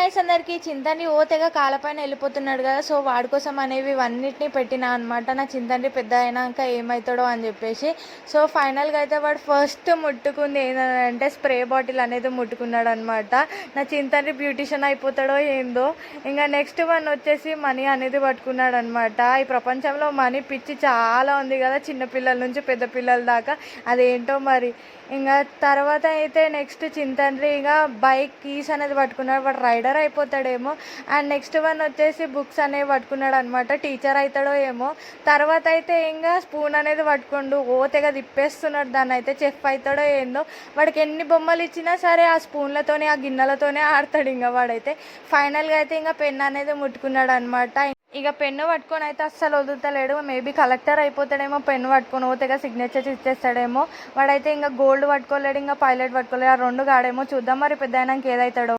Guys అందరికి చింతండి తెగ కాళ్ళపైన వెళ్ళిపోతున్నాడు కదా. సో వాడి కోసం అనేవి ఇవన్నిటిని పెట్టినా అనమాట. నా చింతండి పెద్ద అయినాక ఏమవుతాడో అని చెప్పేసి. సో ఫైనల్గా అయితే వాడు ఫస్ట్ ముట్టుకుంది ఏంటంటే స్ప్రే బాటిల్ అనేది ముట్టుకున్నాడు అనమాట. నా చింతండి బ్యూటిషియన్ అయిపోతాడో ఏందో. ఇంకా నెక్స్ట్ వన్ వచ్చేసి మనీ అనేది పట్టుకున్నాడు అనమాట. ఈ ప్రపంచంలో మనీ పిచ్చి చాలా ఉంది కదా, చిన్నపిల్లల నుంచి పెద్ద పిల్లల దాకా. అదేంటో మరి. ఇంకా తర్వాత అయితే నెక్స్ట్ చింతండ్రి ఇక బైక్ కీస్ అనేది పట్టుకున్నాడు. వాడు రైడర్ అయిపోతాడేమో. అండ్ నెక్స్ట్ వన్ వచ్చేసి బుక్స్ అనేవి పట్టుకున్నాడు అనమాట. టీచర్ అవుతాడో ఏమో. తర్వాత అయితే ఇంకా స్పూన్ అనేది పట్టుకోండు తెగ తిప్పేస్తున్నాడు దాన్ని. అయితే చెఫ్ అవుతాడో ఏందో. వాడికి ఎన్ని బొమ్మలు ఇచ్చినా సరే ఆ స్పూన్లతోనే ఆ గిన్నెలతోనే ఆడతాడు ఇంకా వాడైతే. ఫైనల్గా అయితే ఇంకా పెన్ అనేది ముట్టుకున్నాడు అనమాట. ఇక పెన్ను పట్టుకొని అయితే అస్సలు వదులుతలేడు. మేబీ కలెక్టర్ అయిపోతాడేమో. పెన్ను పట్టుకొని తెగ సిగ్నేచర్స్ ఇచ్చేస్తాడేమో. వాడైతే ఇంకా గోల్డ్ పట్టుకోలేడు, ఇంకా పైలట్ పట్టుకోలేడు. ఆ రెండు గాడేమో. చూద్దాం మరి పెద్ద అయినాక ఏదవుతాడో.